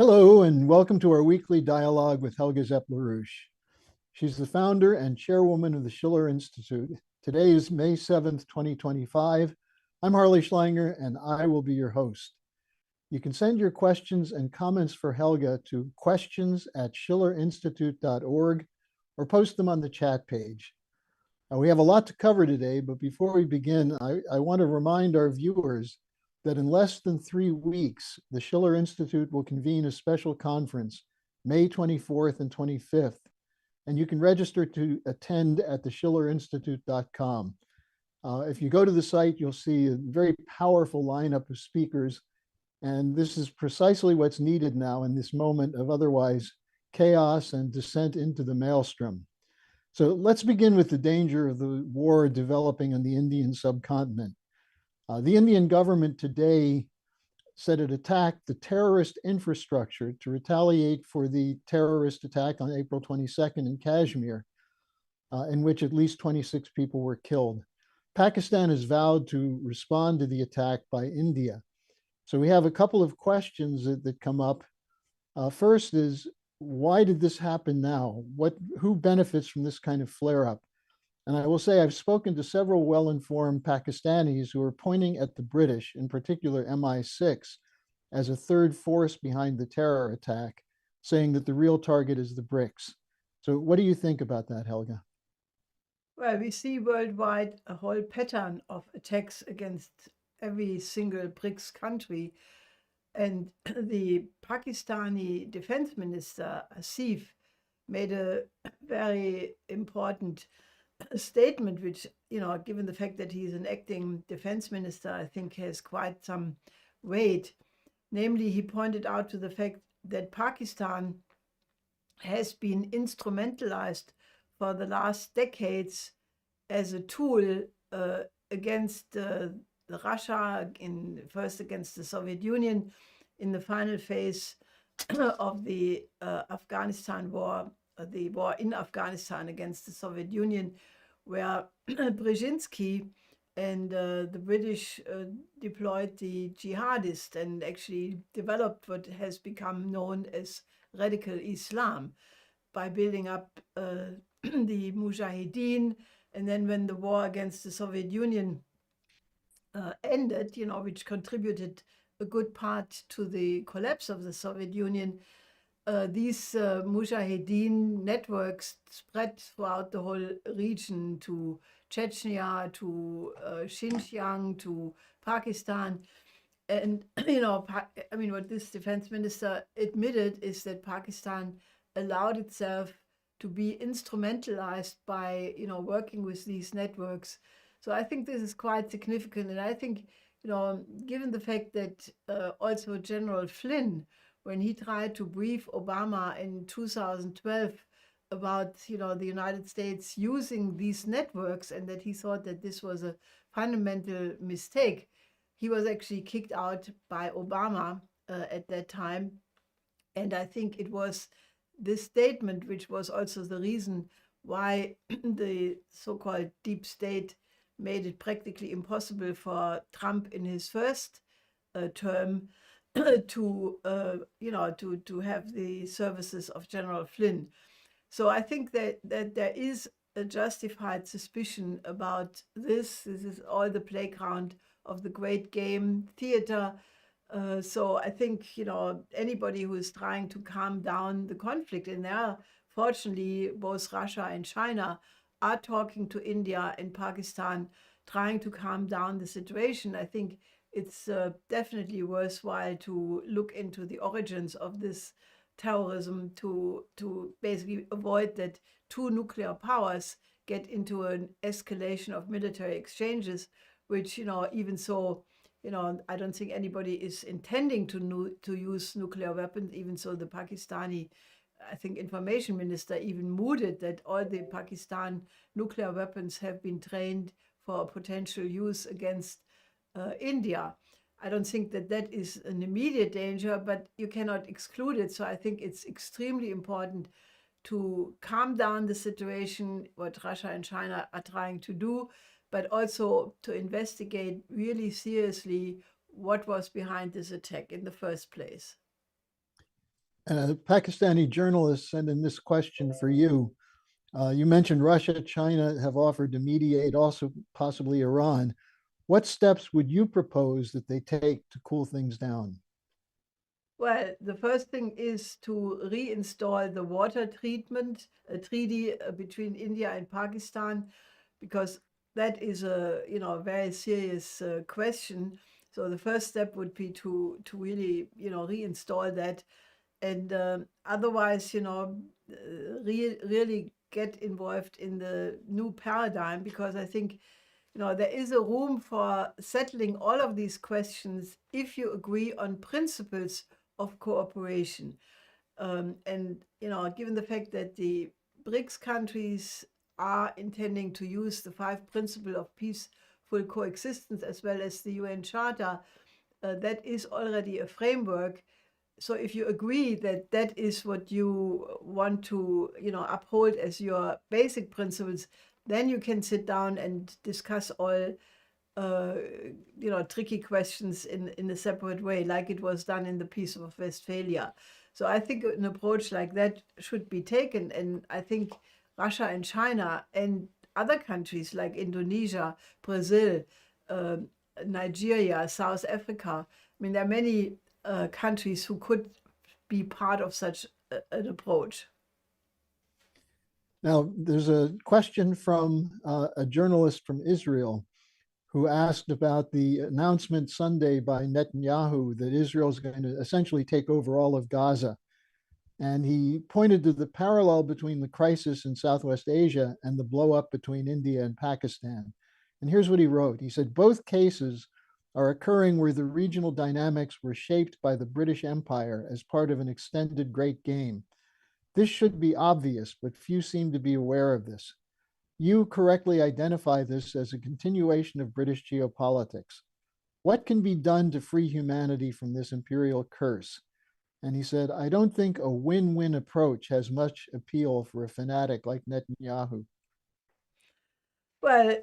Hello, and welcome to our weekly dialogue with Helga Zepp-LaRouche. She's the founder and chairwoman of the Schiller Institute. Today is May 7th, 2025. I'm Harley Schlanger, and I will be your host. You can send your questions and comments for Helga to questions@schillerinstitute.org or post them on the chat page. We have a lot to cover today, but before we begin, I want to remind our viewers that in less than 3 weeks, the Schiller Institute will convene a special conference, May 24th and 25th, and you can register to attend at theschillerinstitute.com. If you go to the site, you'll see a very powerful lineup of speakers, and this is precisely what's needed now in this moment of otherwise chaos and descent into the maelstrom. So let's begin with the danger of the war developing on the Indian subcontinent. The Indian government today said it attacked the terrorist infrastructure to retaliate for the terrorist attack on April 22nd in Kashmir, in which at least 26 people were killed. Pakistan has vowed to respond to the attack by India. So we have a couple of questions that come up. First is, why did this happen now? Who benefits from this kind of flare-up? And I will say I've spoken to several well-informed Pakistanis who are pointing at the British, in particular MI6, as a third force behind the terror attack, saying that the real target is the BRICS. So what do you think about that, Helga? Well, we see worldwide a whole pattern of attacks against every single BRICS country. And the Pakistani defense minister, Asif, made a very important statement, which, given the fact that he's an acting defense minister, I think has quite some weight. Namely, he pointed out to the fact that Pakistan has been instrumentalized for the last decades as a tool against Russia, first against the Soviet Union, in the final phase of the Afghanistan war, the war in Afghanistan against the Soviet Union, where Brzezinski and the British deployed the jihadists and actually developed what has become known as radical Islam by building up the Mujahideen. And then when the war against the Soviet Union ended, which contributed a good part to the collapse of the Soviet Union, these Mujahideen networks spread throughout the whole region, to Chechnya, to Xinjiang, to Pakistan. And, what this defense minister admitted is that Pakistan allowed itself to be instrumentalized by, working with these networks. So I think this is quite significant. And I think, given the fact that also General Flynn, when he tried to brief Obama in 2012 about, the United States using these networks, and that he thought that this was a fundamental mistake, he was actually kicked out by Obama at that time. And I think it was this statement which was also the reason why the so-called deep state made it practically impossible for Trump in his first term to have the services of General Flynn. So I think that there is a justified suspicion about this. This is all the playground of the great game theater. So I think, anybody who is trying to calm down the conflict, and there, fortunately, both Russia and China are talking to India and Pakistan, trying to calm down the situation. I think it's definitely worthwhile to look into the origins of this terrorism to basically avoid that two nuclear powers get into an escalation of military exchanges, which, even so, I don't think anybody is intending to use nuclear weapons. Even so, the Pakistani, I think, information minister even mooted that all the Pakistan nuclear weapons have been trained for potential use against India. I don't think that is an immediate danger, but you cannot exclude it. So I think it's extremely important to calm down the situation, what Russia and China are trying to do, but also to investigate really seriously what was behind this attack in the first place. A Pakistani journalist sent in this question for you. You mentioned Russia, China have offered to mediate, also possibly Iran. What steps would you propose that they take to cool things down? Well, the first thing is to reinstall the water treatment treaty between India and Pakistan, because that is a very serious question. So the first step would be to really reinstall that, and otherwise really get involved in the new paradigm, because I think there is a room for settling all of these questions if you agree on principles of cooperation. And given the fact that the BRICS countries are intending to use the 5 principles of peaceful coexistence as well as the UN Charter, that is already a framework. So if you agree that that is what you want to uphold as your basic principles, then you can sit down and discuss all tricky questions in a separate way, like it was done in the Peace of Westphalia. So I think an approach like that should be taken, and I think Russia and China and other countries like Indonesia, Brazil, Nigeria, South Africa, I mean, there are many countries who could be part of such an approach. Now, there's a question from a journalist from Israel who asked about the announcement Sunday by Netanyahu that Israel is going to essentially take over all of Gaza. And he pointed to the parallel between the crisis in Southwest Asia and the blow up between India and Pakistan. And here's what he wrote. He said, both cases are occurring where the regional dynamics were shaped by the British Empire as part of an extended Great Game. This should be obvious, but few seem to be aware of this. You correctly identify this as a continuation of British geopolitics. What can be done to free humanity from this imperial curse? And he said, I don't think a win-win approach has much appeal for a fanatic like Netanyahu. Well,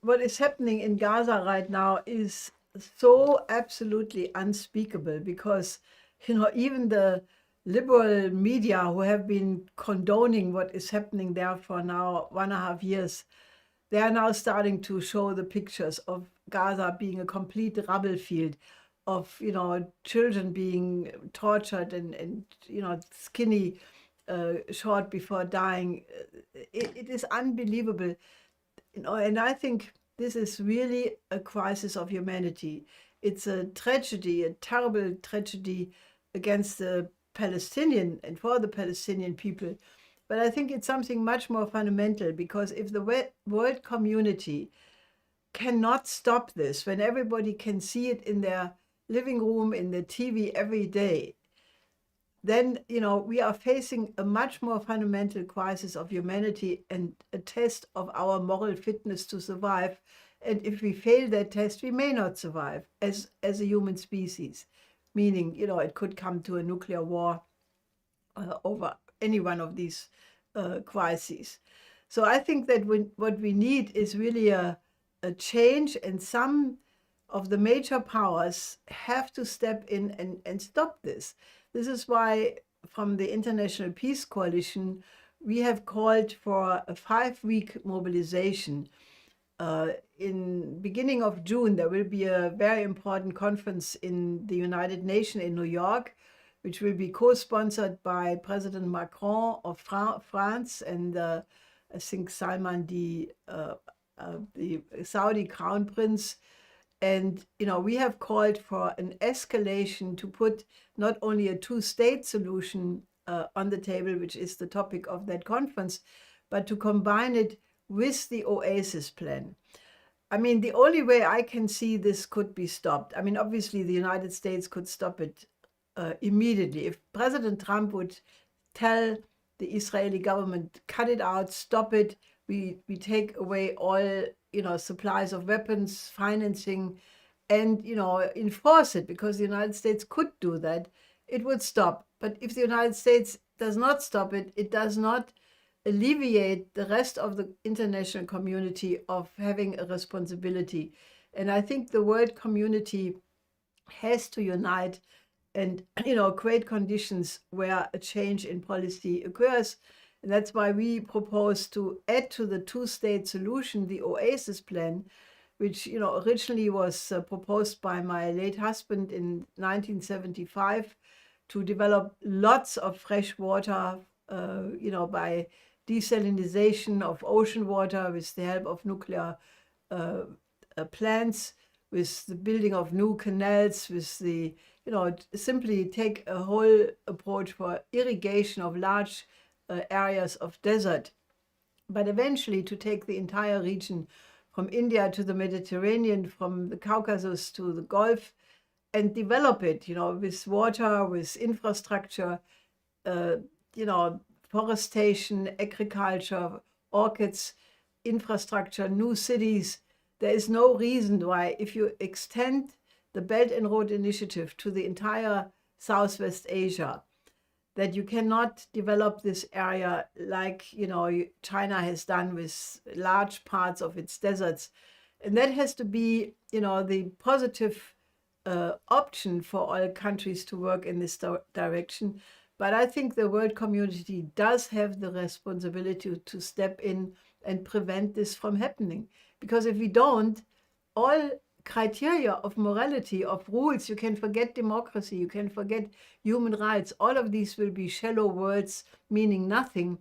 what is happening in Gaza right now is so absolutely unspeakable, because even the liberal media, who have been condoning what is happening there for now 1.5 years, they are now starting to show the pictures of Gaza being a complete rubble field, of children being tortured and skinny short before dying. It is unbelievable. And I think this is really a crisis of humanity. It's a tragedy, a terrible tragedy against the Palestinian and for the Palestinian people. But I think it's something much more fundamental, because if the world community cannot stop this, when everybody can see it in their living room, in the TV every day, then we are facing a much more fundamental crisis of humanity and a test of our moral fitness to survive. And if we fail that test, we may not survive as a human species, meaning it could come to a nuclear war over any one of these crises. So I think that what we need is really a change, and some of the major powers have to step in and stop this. This is why, from the International Peace Coalition, we have called for a 5-week mobilization. In beginning of June, there will be a very important conference in the United Nations in New York, which will be co-sponsored by President Macron of France and I think Salman, the Saudi Crown Prince. And we have called for an escalation to put not only a 2-state solution on the table, which is the topic of that conference, but to combine it with the Oasis plan. I mean, the only way I can see this could be stopped, I mean, obviously the United States could stop it immediately. If President Trump would tell the Israeli government, cut it out, stop it, we take away all supplies of weapons, financing, and enforce it, because the United States could do that, it would stop. But if the United States does not stop it, it does not alleviate the rest of the international community of having a responsibility. And I think the world community has to unite and create conditions where a change in policy occurs. And that's why we propose to add to the two-state solution the Oasis plan, which originally was proposed by my late husband in 1975 to develop lots of fresh water, by desalination of ocean water with the help of nuclear plants, with the building of new canals, with the, simply take a whole approach for irrigation of large areas of desert, but eventually to take the entire region from India to the Mediterranean, from the Caucasus to the Gulf, and develop it, with water, with infrastructure, forestation, agriculture, orchids, infrastructure, new cities. There is no reason why, if you extend the Belt and Road Initiative to the entire Southwest Asia, that you cannot develop this area like, China has done with large parts of its deserts. And that has to be, the positive option for all countries to work in this direction. But I think the world community does have the responsibility to step in and prevent this from happening. Because if we don't, all criteria of morality, of rules, you can forget democracy, you can forget human rights, all of these will be shallow words meaning nothing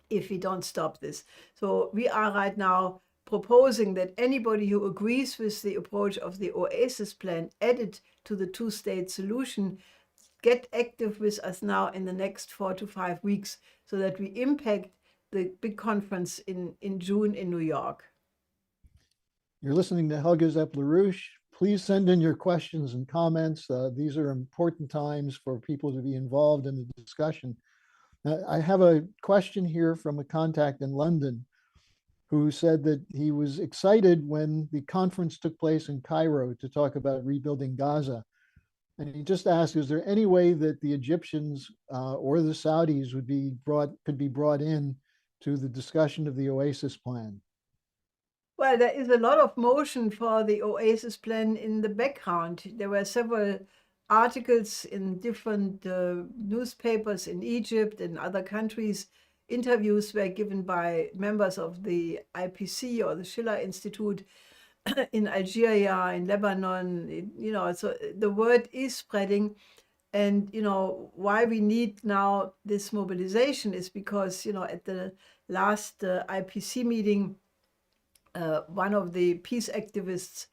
if we don't stop this. So we are right now proposing that anybody who agrees with the approach of the Oasis plan added to the two-state solution get active with us now in the next 4 to 5 weeks so that we impact the big conference in June in New York. You're listening to Helga Zepp-LaRouche. Please send in your questions and comments. These are important times for people to be involved in the discussion. I have a question here from a contact in London who said that he was excited when the conference took place in Cairo to talk about rebuilding Gaza. And he just asked, is there any way that the Egyptians or the Saudis could be brought in to the discussion of the Oasis plan? Well, there is a lot of motion for the Oasis plan in the background. There were several articles in different newspapers in Egypt and other countries. Interviews were given by members of the IPC or the Schiller Institute in Algeria, in Lebanon. So the word is spreading. And, why we need now this mobilization is because, at the last IPC meeting, one of the peace activists,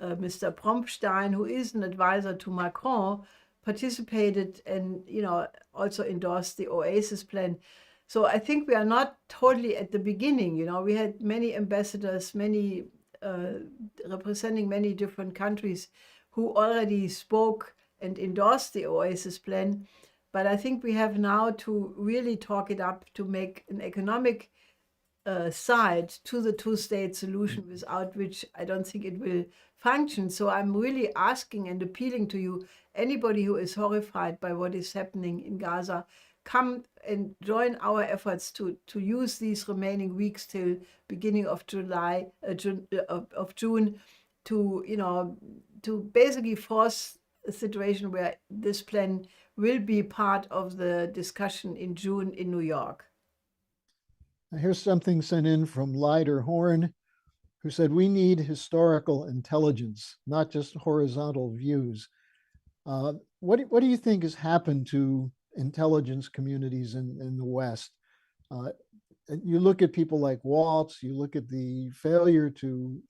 Mr. Prompstein, who is an advisor to Macron, participated and, also endorsed the Oasis plan. So I think we are not totally at the beginning. We had many ambassadors, many representing many different countries who already spoke and endorsed the Oasis plan. But I think we have now to really talk it up to make an economic side to the two-state solution, without which I don't think it will function. So I'm really asking and appealing to you, anybody who is horrified by what is happening in Gaza, come and join our efforts to use these remaining weeks till beginning of June to basically force a situation where this plan will be part of the discussion in June in New York. Here's something sent in from Leider Horn, who said, we need historical intelligence, not just horizontal views. What do you think has happened to intelligence communities in the West? You look at people like Waltz, you look at the failure to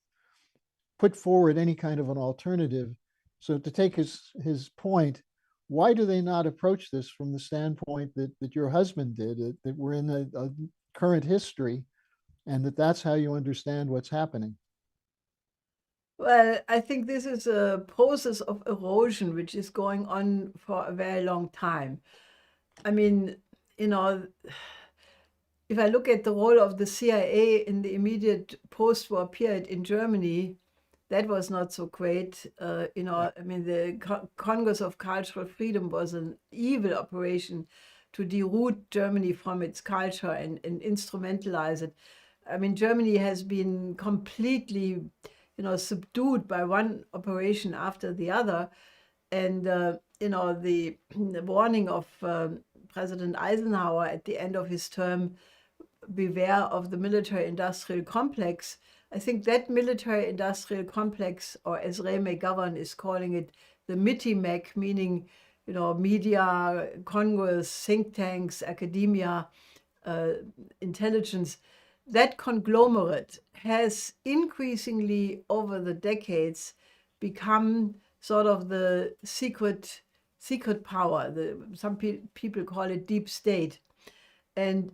put forward any kind of an alternative. So to take his point, why do they not approach this from the standpoint that your husband did, that we're in a current history and that's how you understand what's happening? Well, I think this is a process of erosion which is going on for a very long time. I mean, if I look at the role of the CIA in the immediate post-war period in Germany, that was not so great. I mean, the Congress of Cultural Freedom was an evil operation to deroot Germany from its culture and instrumentalize it. I mean, Germany has been completely, subdued by one operation after the other. And, the warning of President Eisenhower at the end of his term, beware of the military-industrial complex. I think that military-industrial complex, or as Ray McGovern is calling it, the MITIMEC, meaning, media, Congress, think tanks, academia, intelligence, that conglomerate has increasingly over the decades become sort of the secret power. Some people call it deep state. And,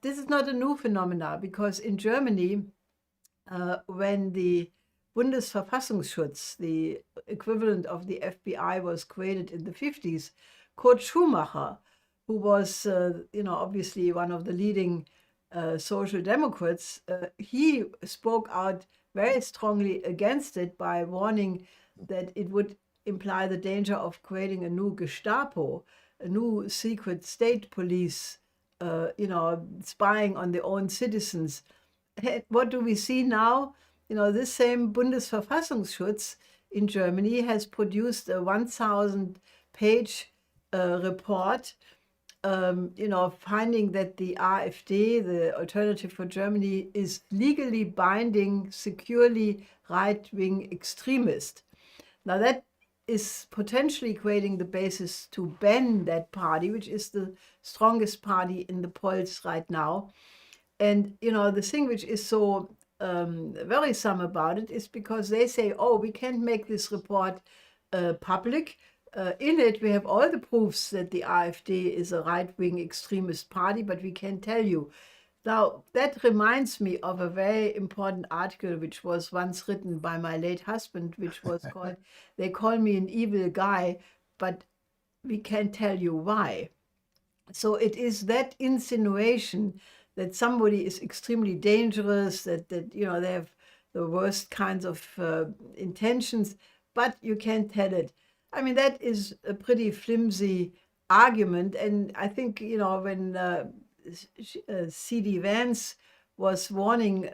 this is not a new phenomena, because in Germany, when the Bundesverfassungsschutz, the equivalent of the FBI, was created in the 50s, Kurt Schumacher, who was, obviously one of the leading social democrats, he spoke out very strongly against it by warning that it would imply the danger of creating a new Gestapo, a new secret state police, spying on their own citizens. What do we see now? This same Bundesverfassungsschutz in Germany has produced a 1,000-page report, finding that the AfD, the Alternative for Germany, is legally binding, securely right-wing extremist. Now that is potentially creating the basis to ban that party, which is the strongest party in the polls right now. And, the thing which is so worrisome about it is because they say, oh, we can't make this report public. In it, we have all the proofs that the AfD is a right-wing extremist party, but we can't tell you. Now, that reminds me of a very important article which was once written by my late husband, which was called, They Call Me an Evil Guy, but we can't tell you why. So it is that insinuation that somebody is extremely dangerous, that they have the worst kinds of intentions, but you can't tell it. I mean, that is a pretty flimsy argument. And I think, when C.D. Vance was warning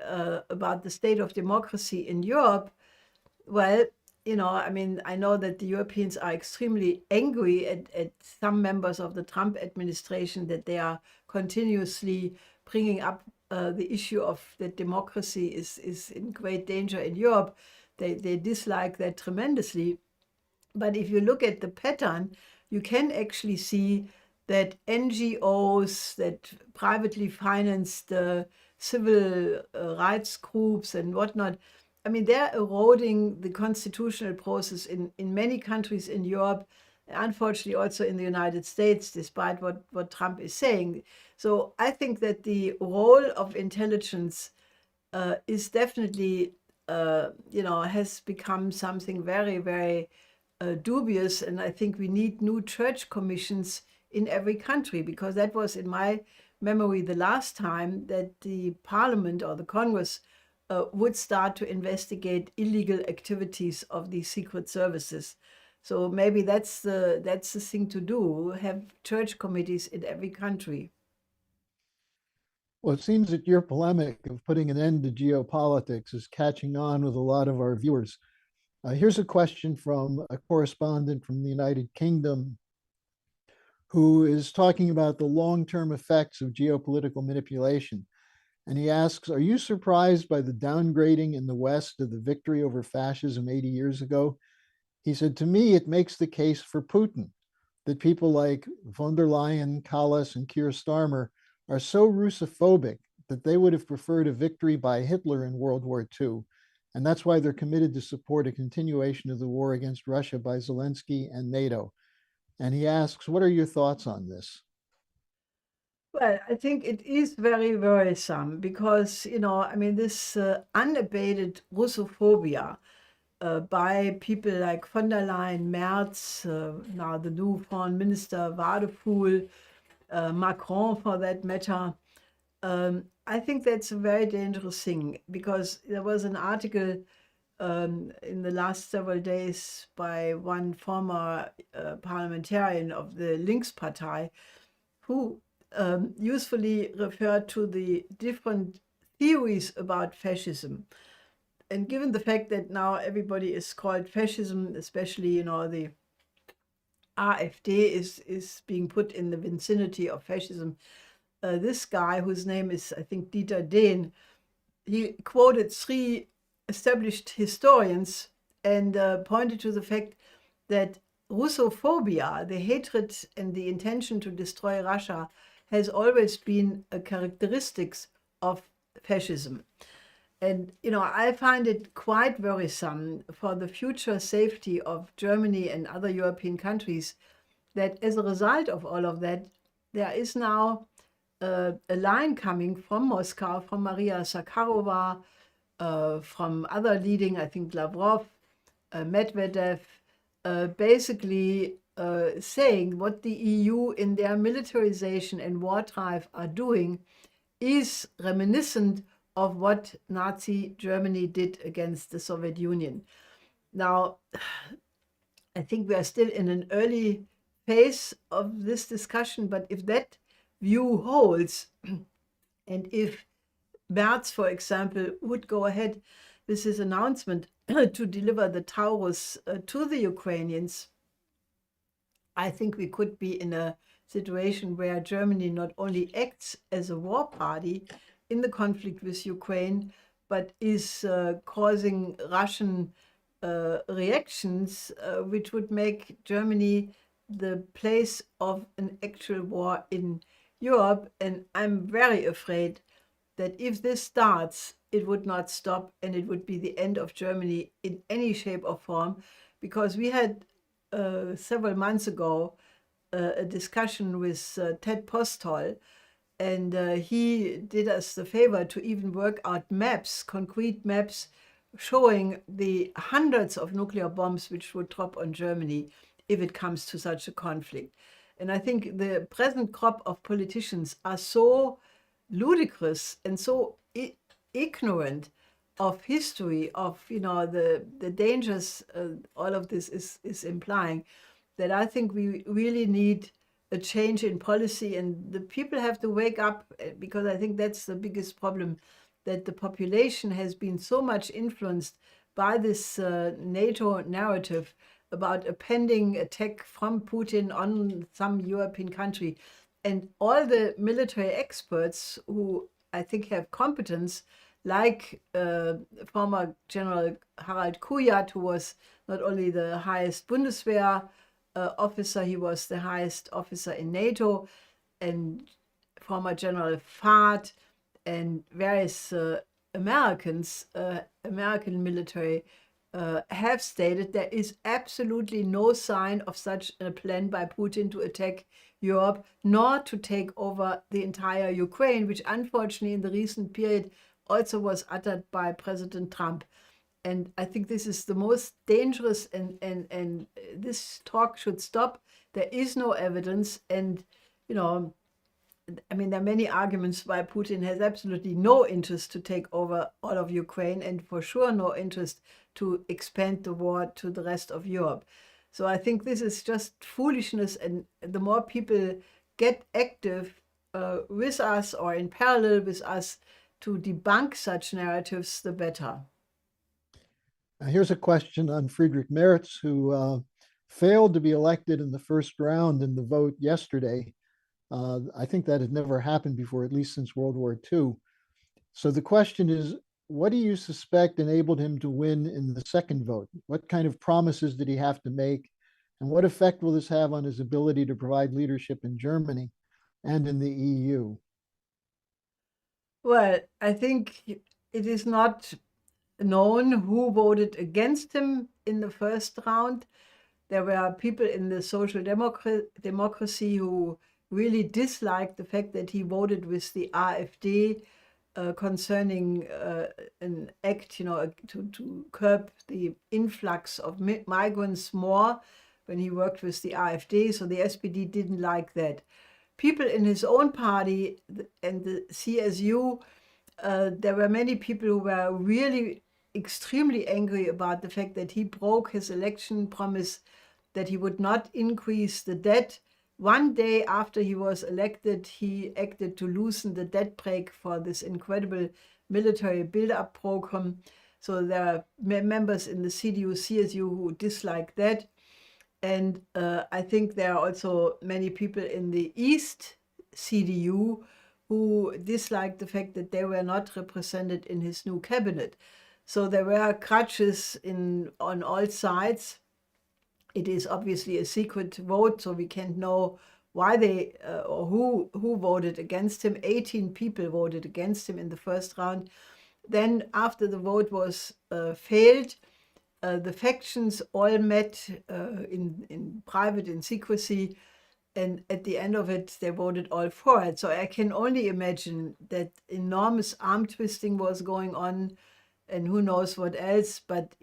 about the state of democracy in Europe, well, I know that the Europeans are extremely angry at some members of the Trump administration, that they are continuously bringing up the issue of that democracy is in great danger in Europe. They dislike that tremendously. But if you look at the pattern, you can actually see that NGOs, that privately financed civil rights groups and whatnot, they're eroding the constitutional process in many countries in Europe, unfortunately also in the United States, despite what Trump is saying. So I think that the role of intelligence is definitely, has become something very, very dubious. And I think we need new church commissions in every country, because that was, in my memory, the last time that the parliament or the Congress would start to investigate illegal activities of the secret services. So maybe that's the thing to do, have church committees in every country. Well, it seems that your polemic of putting an end to geopolitics is catching on with a lot of our viewers. Here's a question from a correspondent from the United Kingdom who is talking about the long-term effects of geopolitical manipulation. And he asks, are you surprised by the downgrading in the West of the victory over fascism 80 years ago? He said, to me, it makes the case for Putin, that people like von der Leyen, Kallas, and Keir Starmer are so Russophobic that they would have preferred a victory by Hitler in World War II. And that's why they're committed to support a continuation of the war against Russia by Zelensky and NATO. And he asks, what are your thoughts on this? Well, I think it is very worrisome because, this unabated Russophobia by people like von der Leyen, Merz, now the new foreign minister, Wadephul, Macron for that matter. I think that's a very dangerous thing, because there was an article in the last several days by one former parliamentarian of the Linkspartei who usefully referred to the different theories about fascism. And given the fact that now everybody is called fascism, especially, the AfD is being put in the vicinity of fascism. This guy, whose name is, I think, Dieter Dehn, he quoted 3 established historians and pointed to the fact that Russophobia, the hatred and the intention to destroy Russia, has always been a characteristics of fascism. And, I find it quite worrisome for the future safety of Germany and other European countries that as a result of all of that, there is now a line coming from Moscow, from Maria Zakharova, from other leading, I think, Lavrov, Medvedev, basically saying what the EU in their militarization and war drive are doing is reminiscent of what Nazi Germany did against the Soviet Union. Now, I think we are still in an early phase of this discussion, but if that view holds, and if Merz, for example, would go ahead with his announcement to deliver the Taurus to the Ukrainians, I think we could be in a situation where Germany not only acts as a war party in the conflict with Ukraine, but is causing Russian reactions, which would make Germany the place of an actual war in Europe. And I'm very afraid that if this starts, it would not stop, and it would be the end of Germany in any shape or form, because we had several months ago a discussion with Ted Postol, and he did us the favor to even work out maps, concrete maps, showing the hundreds of nuclear bombs which would drop on Germany if it comes to such a conflict. And I think the present crop of politicians are so ludicrous and so ignorant of history, of the dangers all of this is implying, that I think we really need a change in policy, and the people have to wake up, because I think that's the biggest problem, that the population has been so much influenced by this NATO narrative about a pending attack from Putin on some European country. And all the military experts who I think have competence, like former General Harald Kujat, who was not only the highest Bundeswehr officer, he was the highest officer in NATO, and former General Fahd, and various Americans, American military, have stated there is absolutely no sign of such a plan by Putin to attack Europe, nor to take over the entire Ukraine, which unfortunately in the recent period also was uttered by President Trump. And I think this is the most dangerous, and this talk should stop. There is no evidence, and I mean, there are many arguments why Putin has absolutely no interest to take over all of Ukraine, and for sure no interest to expand the war to the rest of Europe. So I think this is just foolishness, and the more people get active with us or in parallel with us to debunk such narratives, the better. Here's a question on Friedrich Merz, who failed to be elected in the first round in the vote yesterday. I think that had never happened before, at least since World War II. So the question is, what do you suspect enabled him to win in the second vote? What kind of promises did he have to make? And what effect will this have on his ability to provide leadership in Germany and in the EU? Well, I think it is not known who voted against him in the first round. There were people in the social democracy who really disliked the fact that he voted with the AfD concerning an act, to curb the influx of migrants more when he worked with the AfD. So the SPD didn't like that. People in his own party and the CSU, there were many people who were really extremely angry about the fact that he broke his election promise that he would not increase the debt. One day after he was elected, he acted to loosen the debt brake for this incredible military build-up program. So there are members in the CDU, CSU who dislike that. And I think there are also many people in the East CDU who disliked the fact that they were not represented in his new cabinet. So there were crutches on all sides. It is obviously a secret vote, so we can't know why they or who voted against him. 18 people voted against him in the first round. Then after the vote was failed, the factions all met in private, in secrecy, and at the end of it, they voted all for it. So I can only imagine that enormous arm twisting was going on, and who knows what else. But,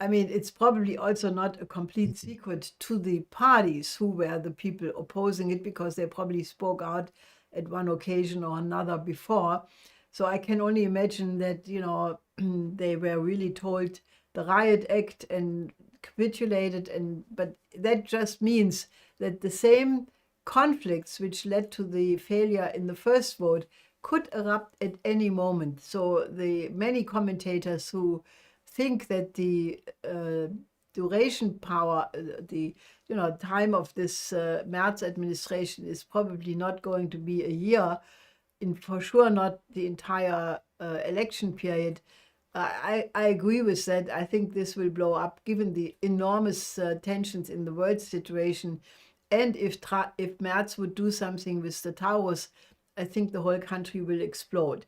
I mean, it's probably also not a complete secret to the parties who were the people opposing it, because they probably spoke out at one occasion or another before. So I can only imagine that, they were really told the Riot Act and capitulated. But that just means that the same conflicts which led to the failure in the first vote could erupt at any moment. So the many commentators who think that the duration power, the time of this Merz administration is probably not going to be a year, and for sure not the entire election period. I agree with that. I think this will blow up given the enormous tensions in the world situation. And if Merz would do something with the Taurus, I think the whole country will explode.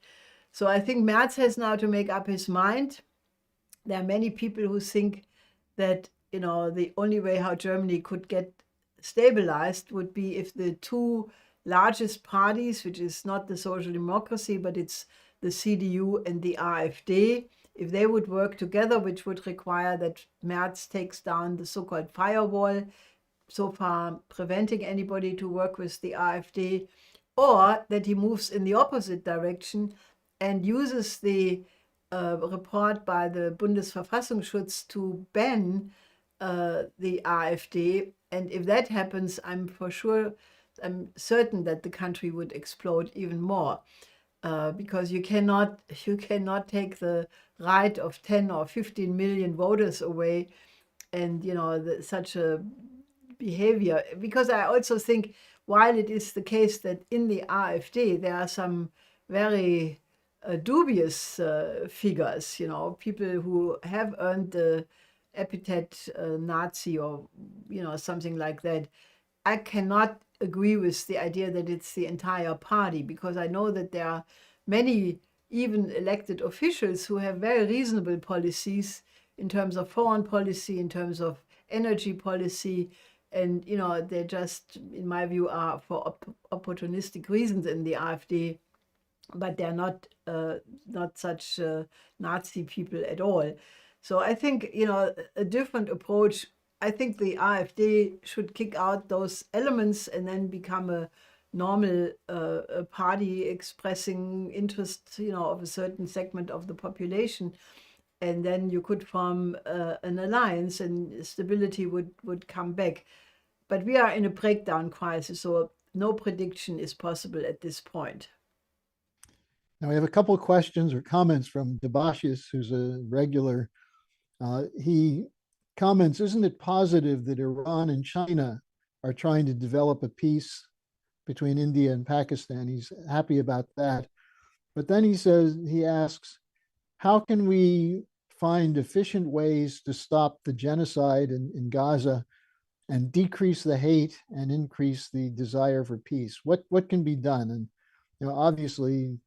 So I think Merz has now to make up his mind. There are many people who think that, the only way how Germany could get stabilized would be if the two largest parties, which is not the Social Democracy, but it's the CDU and the AfD, if they would work together, which would require that Merz takes down the so-called firewall, so far preventing anybody to work with the AfD, or that he moves in the opposite direction and uses the report by the Bundesverfassungsschutz to ban the AfD. And if that happens, I'm certain that the country would explode even more. Because you cannot take the right of 10 or 15 million voters away, and such a behavior. Because I also think, while it is the case that in the AfD there are some very dubious figures, people who have earned the epithet Nazi or something like that, I cannot agree with the idea that it's the entire party, because I know that there are many even elected officials who have very reasonable policies in terms of foreign policy, in terms of energy policy, and they just, in my view, are for opportunistic reasons in the AfD, but they're not such Nazi people at all. So I think a different approach. I think the AfD should kick out those elements and then become a normal party expressing interest, of a certain segment of the population, and then you could form an alliance, and stability would come back. But we are in a breakdown crisis, so no prediction is possible at this point. Now we have a couple of questions or comments from Debashis, who's a regular. He comments, isn't it positive that Iran and China are trying to develop a peace between India and Pakistan? He's happy about that. But then he asks, how can we find efficient ways to stop the genocide in Gaza and decrease the hate and increase the desire for peace? What can be done? And obviously,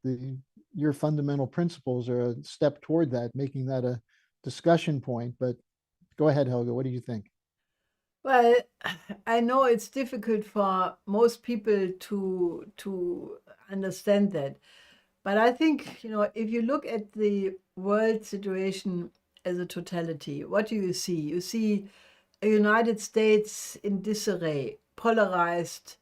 your fundamental principles are a step toward that, making that a discussion point. But go ahead, Helga. What do you think? Well, I know it's difficult for most people to understand that. But I think, if you look at the world situation as a totality, what do you see? You see a United States in disarray, polarized.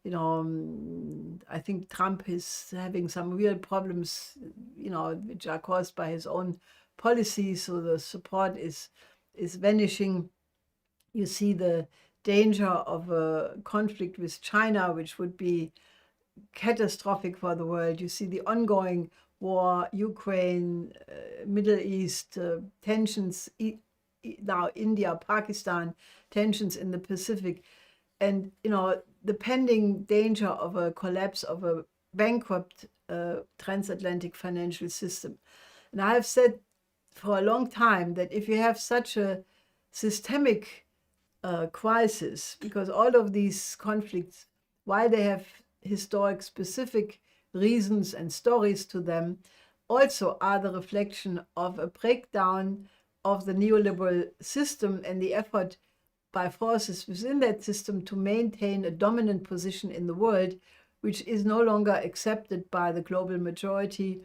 I think Trump is having some real problems, which are caused by his own policies. So the support is vanishing. You see the danger of a conflict with China, which would be catastrophic for the world. You see the ongoing war, Ukraine, Middle East, tensions now India, Pakistan, tensions in the Pacific, and the pending danger of a collapse of a bankrupt transatlantic financial system. And I have said for a long time that if you have such a systemic crisis, because all of these conflicts, while they have historic specific reasons and stories to them, also are the reflection of a breakdown of the neoliberal system and the effort by forces within that system to maintain a dominant position in the world, which is no longer accepted by the global majority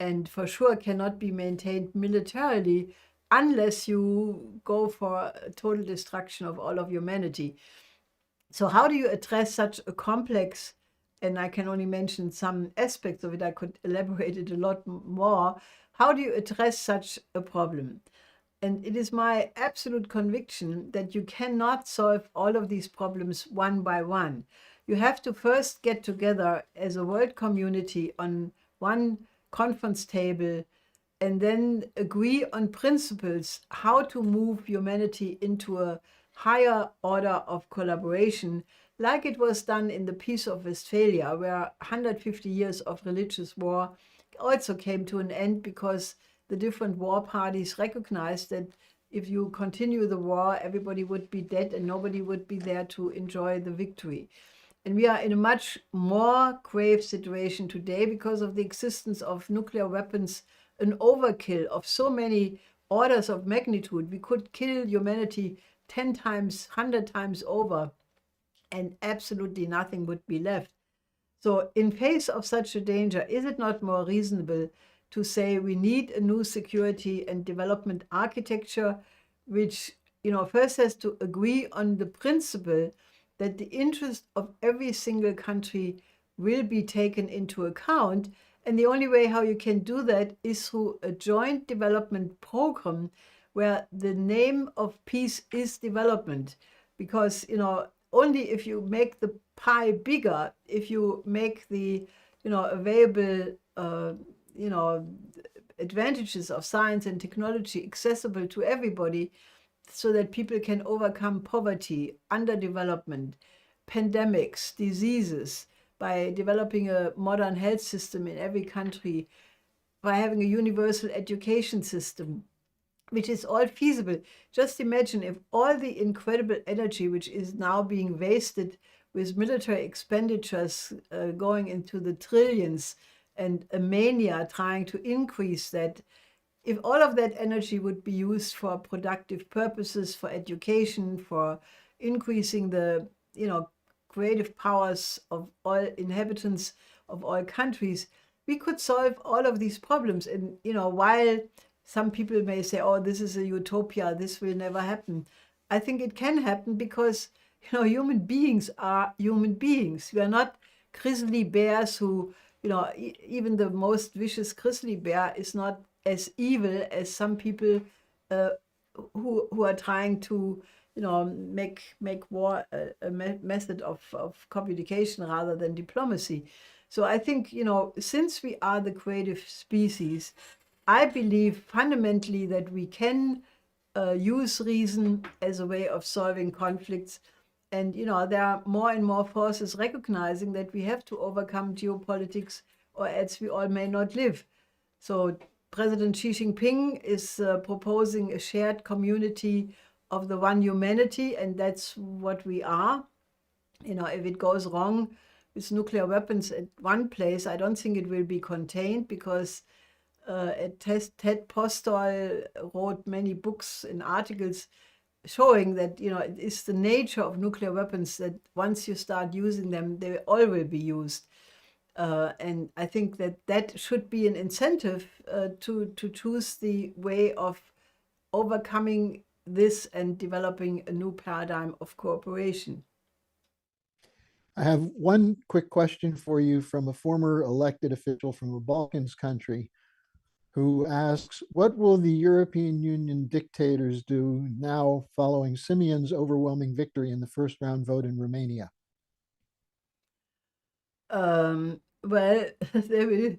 and for sure cannot be maintained militarily unless you go for total destruction of all of humanity. So how do you address such a complex, and I can only mention some aspects of it, I could elaborate it a lot more. How do you address such a problem? And it is my absolute conviction that you cannot solve all of these problems one by one. You have to first get together as a world community on one conference table and then agree on principles how to move humanity into a higher order of collaboration, like it was done in the Peace of Westphalia, where 150 years of religious war also came to an end because the different war parties recognized that if you continue the war, everybody would be dead and nobody would be there to enjoy the victory. And we are in a much more grave situation today because of the existence of nuclear weapons, an overkill of so many orders of magnitude. We could kill humanity 10 times, 100 times over, and absolutely nothing would be left. So in face of such a danger, is it not more reasonable to say we need a new security and development architecture, which first has to agree on the principle that the interest of every single country will be taken into account. And the only way how you can do that is through a joint development program where the name of peace is development. Because, only if you make the pie bigger, if you make the, available, advantages of science and technology accessible to everybody, so that people can overcome poverty, underdevelopment, pandemics, diseases, by developing a modern health system in every country, by having a universal education system, which is all feasible. Just imagine if all the incredible energy which is now being wasted with military expenditures going into the trillions and a mania trying to increase that, if all of that energy would be used for productive purposes, for education, for increasing the creative powers of all inhabitants of all countries, we could solve all of these problems. And while some people may say, oh, this is a utopia, this will never happen, I think it can happen because human beings are human beings. We are not grizzly bears who, even the most vicious grizzly bear is not as evil as some people who are trying to make war a method of communication rather than diplomacy. So I think since we are the creative species, I believe fundamentally that we can use reason as a way of solving conflicts. And there are more and more forces recognizing that we have to overcome geopolitics or else we all may not live. So President Xi Jinping is proposing a shared community of the one humanity, and that's what we are. If it goes wrong with nuclear weapons at one place, I don't think it will be contained because Ted Postol wrote many books and articles showing that it is the nature of nuclear weapons that once you start using them, they all will be used. And I think that should be an incentive to choose the way of overcoming this and developing a new paradigm of cooperation. I have one quick question for you from a former elected official from a Balkans country who asks, what will the European Union dictators do now following Simeon's overwhelming victory in the first round vote in Romania? Well, they will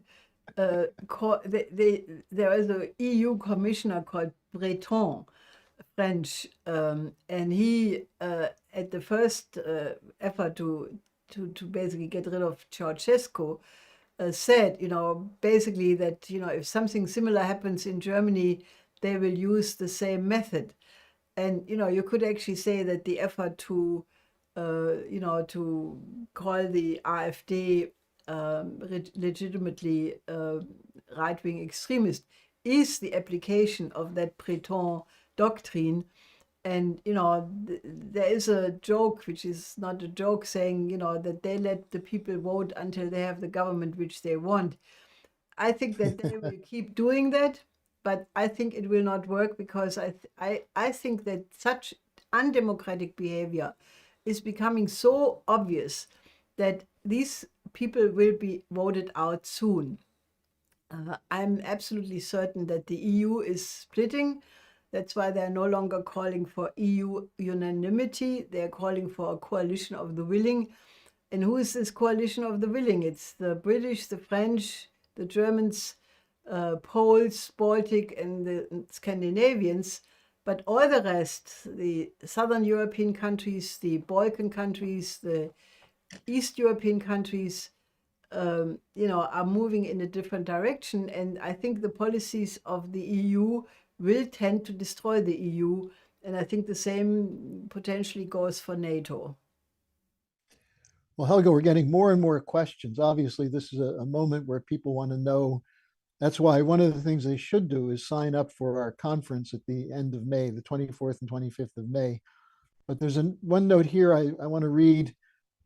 there is an EU commissioner called Breton, French, and he, at the first effort to basically get rid of Ceausescu, said, basically that, if something similar happens in Germany, they will use the same method. And, you could actually say that the effort to, to call the AfD legitimately right-wing extremist is the application of that Breton doctrine. And, there is a joke, which is not a joke, saying, that they let the people vote until they have the government which they want. I think that they will keep doing that, but I think it will not work, because I think that such undemocratic behavior is becoming so obvious that these people will be voted out soon. I'm absolutely certain that the EU is splitting. That's why they're no longer calling for EU unanimity. They're calling for a coalition of the willing. And who is this coalition of the willing? It's the British, the French, the Germans, Poles, Baltic, and the Scandinavians. But all the rest, the Southern European countries, the Balkan countries, the East European countries, are moving in a different direction. And I think the policies of the EU will tend to destroy the EU. And I think the same potentially goes for NATO. Well, Helga, we're getting more and more questions. Obviously, this is a moment where people want to know. That's why one of the things they should do is sign up for our conference at the end of May, the 24th and 25th of May. But there's one note here I want to read.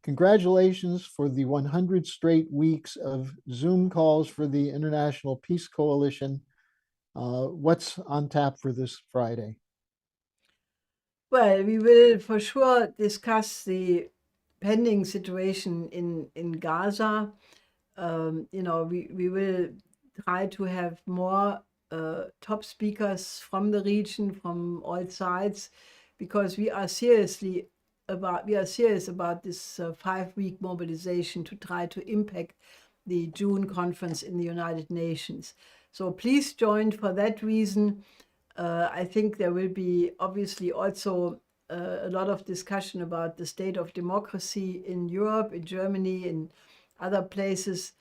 Congratulations for the 100 straight weeks of Zoom calls for the International Peace Coalition. What's on tap for this Friday? Well, we will for sure discuss the pending situation in Gaza. We will try to have more top speakers from the region, from all sides, because we are serious about this 5-week mobilization to try to impact the June conference in the United Nations. So please join for that reason. I think there will be obviously also a lot of discussion about the state of democracy in Europe, in Germany, in other places,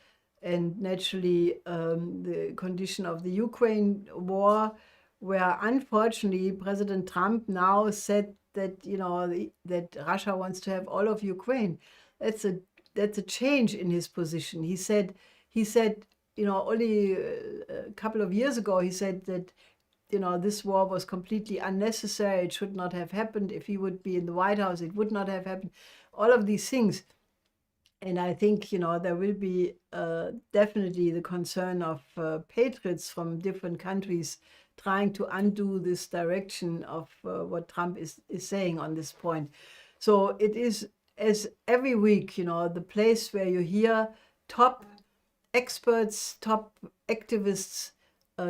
and naturally the condition of the Ukraine war, where unfortunately President Trump now said that that Russia wants to have all of Ukraine. That's a change in his position. He said only a couple of years ago he said that this war was completely unnecessary. It should not have happened. If he would be in the White House, it would not have happened. All of these things. And I think, there will be definitely the concern of patriots from different countries trying to undo this direction of what Trump is saying on this point. So it is, as every week, the place where you hear top experts, top activists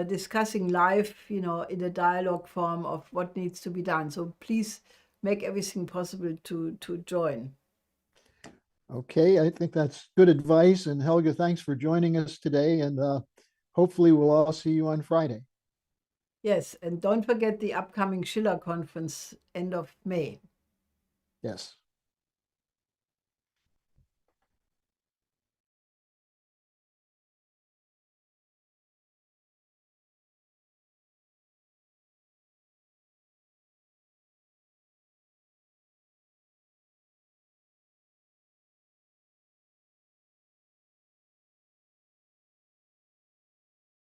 discussing live, in a dialogue form of what needs to be done. So please make everything possible to join. Okay, I think that's good advice. And Helga, thanks for joining us today. And hopefully we'll all see you on Friday. Yes, and don't forget the upcoming Schiller conference, end of May. Yes.